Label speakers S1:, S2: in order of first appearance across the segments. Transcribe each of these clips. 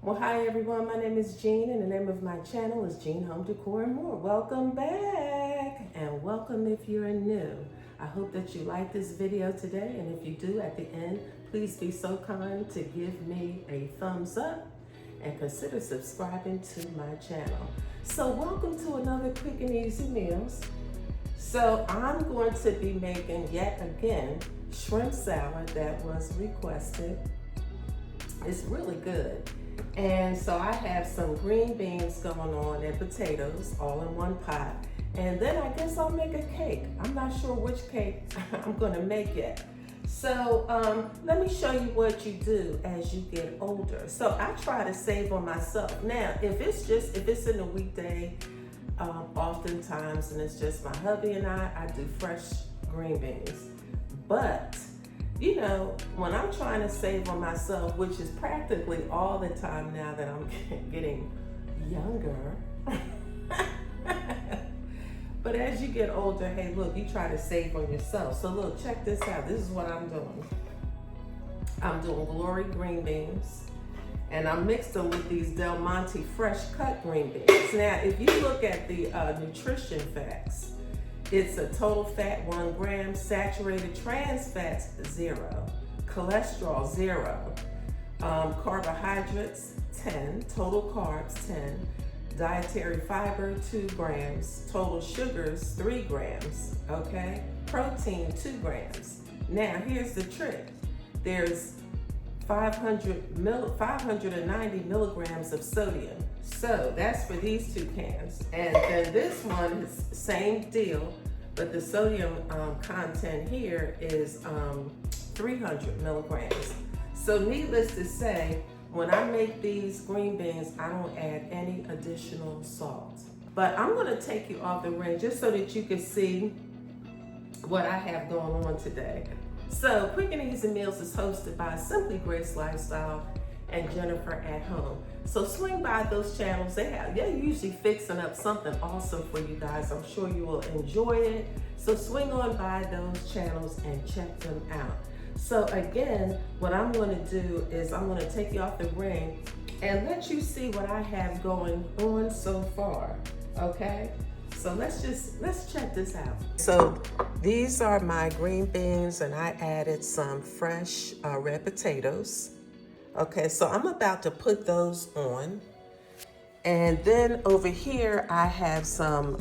S1: Well, hi everyone. My name is Jean, and the name of my channel is Jean Home Decor and More. Welcome back, and welcome if you're new. I hope that you like this video today, and if you do, at the end, please be so kind to give me a thumbs up and consider subscribing to my channel. So, welcome to another quick and easy meals. So, I'm going to be making yet again shrimp salad that was requested. It's really good. And so I have some green beans going on and potatoes all in one pot. And then I guess I'll make a cake. I'm not sure which cake I'm gonna make yet. So let me show you what you do as you get older. So I try to save on myself. Now, if it's in a weekday, oftentimes, and it's just my hubby and I do fresh green beans. But you know, when I'm trying to save on myself, which is practically all the time now that I'm getting younger, but as you get older, hey, look, you try to save on yourself. So look, check this out. This is what I'm doing. I'm doing glory green beans, and I mixed them with these Del Monte fresh cut green beans. Now, if you look at the nutrition facts, it's a total fat 1 gram, saturated trans fats 0, cholesterol 0, carbohydrates 10, total carbs 10, dietary fiber 2 grams, total sugars 3 grams, okay? Protein 2 grams. Now here's the trick. There's 590 milligrams of sodium. So that's for these 2 cans. And then this one is same deal, but the sodium content here is 300 milligrams. So needless to say, when I make these green beans, I don't add any additional salt. But I'm gonna take you off the range just so that you can see what I have going on today. So Quick and Easy Meals is hosted by Simply Grace Lifestyle and Jennifer at Home. So swing by those channels. They're usually fixing up something awesome for you guys. I'm sure you will enjoy it. So swing on by those channels and check them out. So again, what I'm gonna do is I'm gonna take you off the ring and let you see what I have going on so far, okay? So let's check this out. So these are my green beans, and I added some fresh red potatoes. Okay, so I'm about to put those on. And then over here, I have some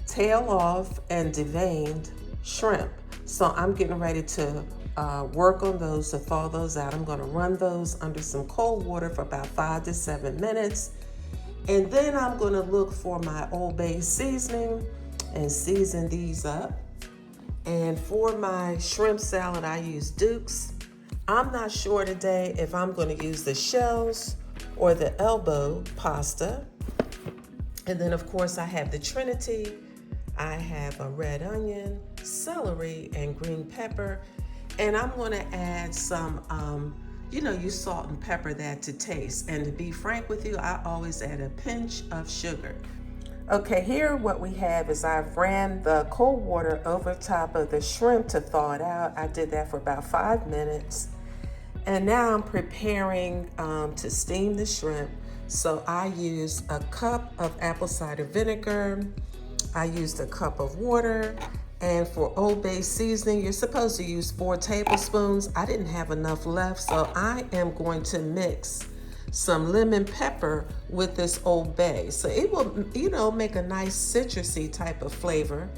S1: tail off and deveined shrimp. So I'm getting ready to work on those, to thaw those out. I'm gonna run those under some cold water for about 5 to 7 minutes. And then I'm gonna look for my Old Bay seasoning and season these up. And for my shrimp salad, I use Duke's. I'm not sure today if I'm gonna use the shells or the elbow pasta. And then of course I have the Trinity. I have a red onion, celery, and green pepper. And I'm gonna add some, you salt and pepper that to taste. And to be frank with you, I always add a pinch of sugar. Okay, here what we have is I've ran the cold water over top of the shrimp to thaw it out. I did that for about 5 minutes. And now I'm preparing to steam the shrimp. So I use a cup of apple cider vinegar. I used a cup of water. And for Old Bay seasoning, you're supposed to use 4 tablespoons. I didn't have enough left, so I am going to mix some lemon pepper with this Old Bay. So it will, make a nice citrusy type of flavor.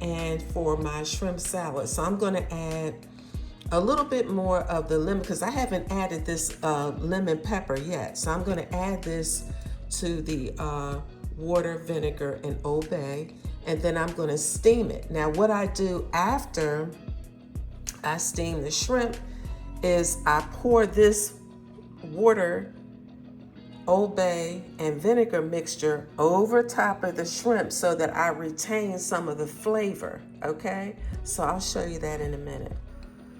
S1: And for my shrimp salad, so I'm gonna add a little bit more of the lemon, because I haven't added this lemon pepper yet. So I'm gonna add this to the water, vinegar, and Old Bay. And then I'm gonna steam it. Now what I do after I steam the shrimp is I pour this water, Old Bay, and vinegar mixture over top of the shrimp so that I retain some of the flavor, okay? So I'll show you that in a minute.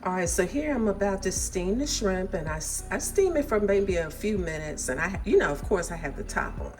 S1: All right, so here I'm about to steam the shrimp, and I steam it for maybe a few minutes, and of course I have the top on.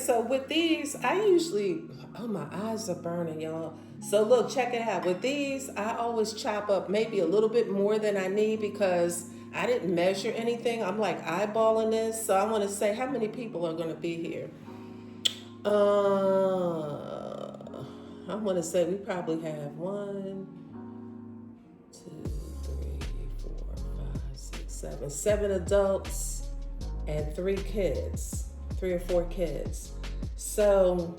S1: so with these, I usually, oh, my eyes are burning, y'all. So look, check it out. With these, I always chop up maybe a little bit more than I need because I didn't measure anything. I'm like eyeballing this. So I want to say how many people are going to be here. I want to say we probably have 1, 2, 3, 4, 5, 6, 7, 7 adults and 3 kids, 3 or 4 kids. So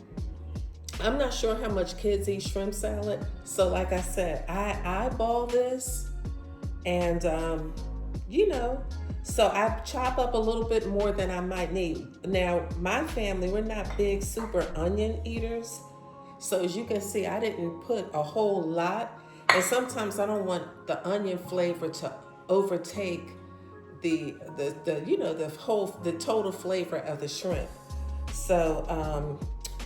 S1: I'm not sure how much kids eat shrimp salad. So like I said, I eyeball this and, you know, so I chop up a little bit more than I might need. Now, my family, we're not big super onion eaters. So as you can see, I didn't put a whole lot. And sometimes I don't want the onion flavor to overtake the you know, the total flavor of the shrimp. So,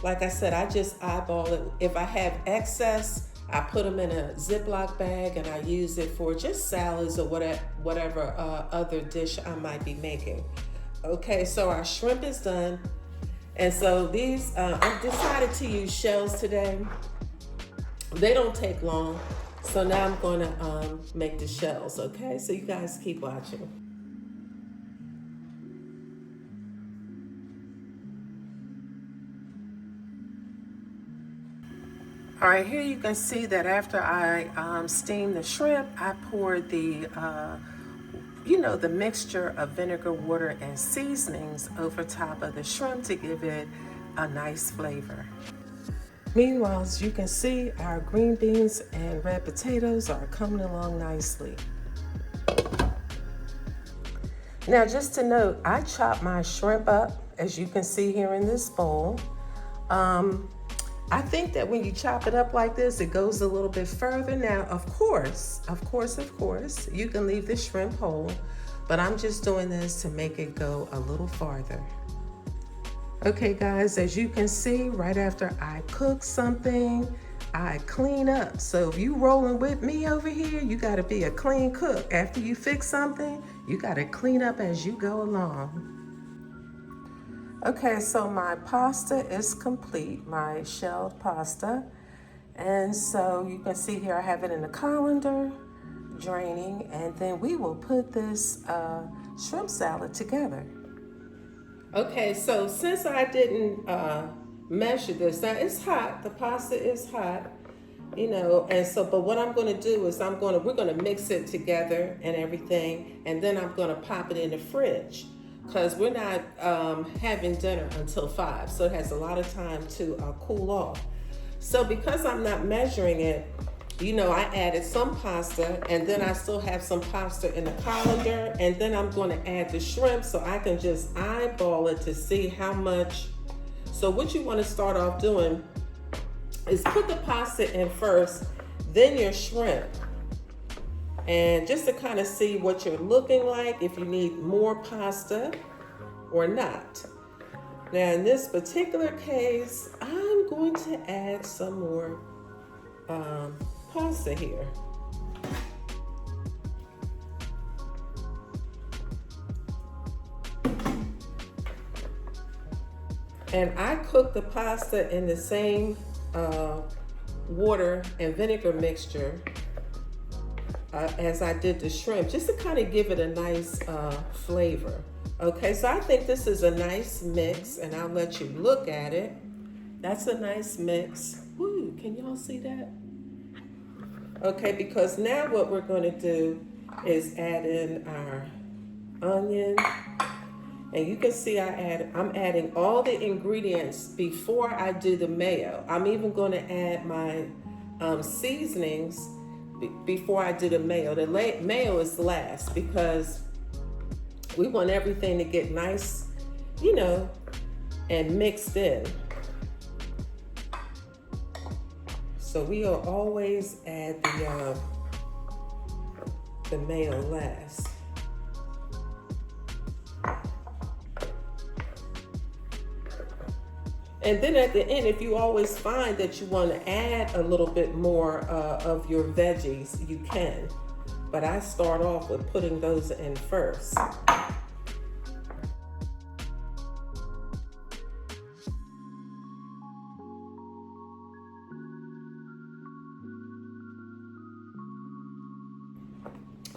S1: like I said, I just eyeball it. If I have excess, I put them in a Ziploc bag and I use it for just salads or whatever other dish I might be making. Okay, so our shrimp is done. And so these, I decided to use shells today. They don't take long. So now I'm going to make the shells, okay? So you guys keep watching. All right, here you can see that after I steamed the shrimp, I poured the, you know, the mixture of vinegar, water, and seasonings over top of the shrimp to give it a nice flavor. Meanwhile, as you can see, our green beans and red potatoes are coming along nicely. Now, just to note, I chop my shrimp up, as you can see here in this bowl. I think that when you chop it up like this, it goes a little bit further. Now, of course, you can leave the shrimp whole, but I'm just doing this to make it go a little farther. Okay, guys, as you can see, right after I cook something, I clean up. So if you rolling with me over here, you gotta be a clean cook. After you fix something, you gotta clean up as you go along. Okay, so my pasta is complete, my shelled pasta. And so you can see here I have it in the colander, draining, and then we will put this shrimp salad together. Okay, so since I didn't measure this, now it's hot, the pasta is hot, you know, and so, but what I'm gonna do is we're gonna mix it together and everything, and then I'm gonna pop it in the fridge. Because we're not having dinner until 5, so it has a lot of time to cool off. So because I'm not measuring it, you know, I added some pasta, and then I still have some pasta in the colander, and then I'm going to add the shrimp so I can just eyeball it to see how much. So what you want to start off doing is put the pasta in first, then your shrimp. And just to kind of see what you're looking like, if you need more pasta or not. Now in this particular case, I'm going to add some more pasta here. And I cook the pasta in the same water and vinegar mixture as I did the shrimp, just to kind of give it a nice flavor. Okay, so I think this is a nice mix, and I'll let you look at it. That's a nice mix. Woo, can y'all see that? Okay, because now what we're going to do is add in our onion. And you can see I'm adding all the ingredients before I do the mayo. I'm even going to add my seasonings before I do the mayo. The mayo is last because we want everything to get nice, you know, and mixed in. So we'll always add the mayo last. And then at the end, if you always find that you want to add a little bit more of your veggies, you can. But I start off with putting those in first.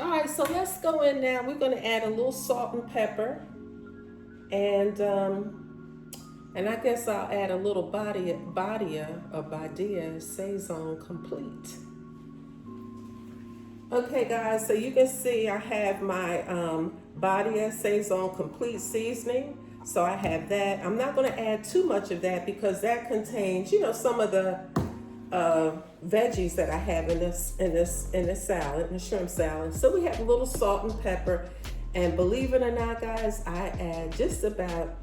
S1: All right, so let's go in now. We're gonna add a little salt and pepper, and I guess I'll add a little Badia Saison Complete. Okay, guys, so you can see I have my Badia Saison Complete seasoning. So I have that. I'm not going to add too much of that because that contains, you know, some of the veggies that I have in this salad, in the shrimp salad. So we have a little salt and pepper, and believe it or not, guys, I add just about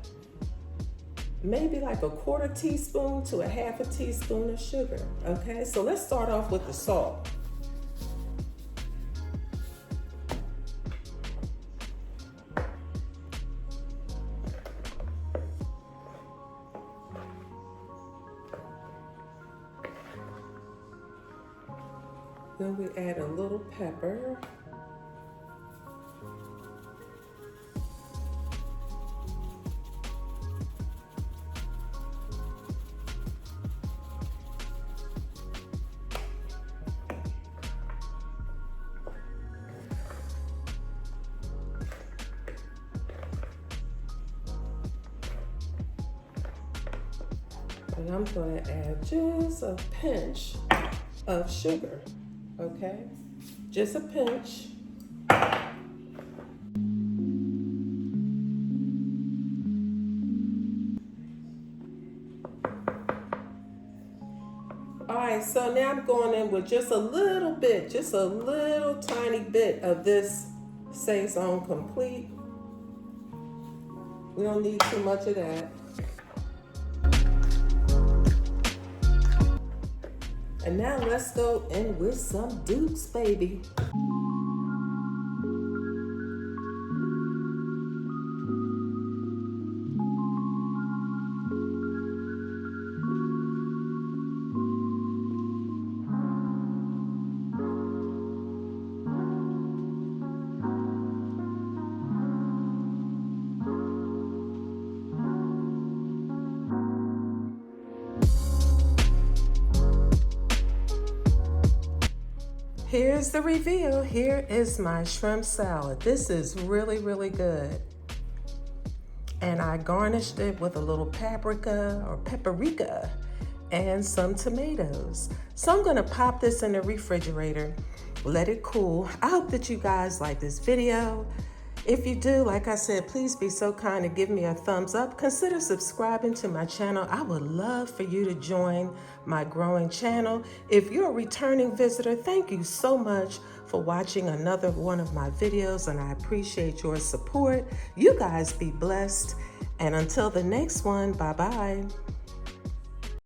S1: maybe like a 1/4 teaspoon to a 1/2 teaspoon of sugar. Okay, so let's start off with the salt. Then we add a little pepper. And I'm going to add just a pinch of sugar, okay? Just a pinch. All right, so now I'm going in with just a little bit, just a little tiny bit of this Saison Complete. We don't need too much of that. And now let's go in with some Dukes, baby. Here's the reveal. Here is my shrimp salad. This is really, really good. And I garnished it with a little paprika or paprika and some tomatoes. So I'm gonna pop this in the refrigerator, let it cool. I hope that you guys like this video. If you do, like I said, please be so kind to give me a thumbs up. Consider subscribing to my channel. I would love for you to join my growing channel. If you're a returning visitor, thank you so much for watching another one of my videos, and I appreciate your support. You guys be blessed. And until the next one, bye-bye.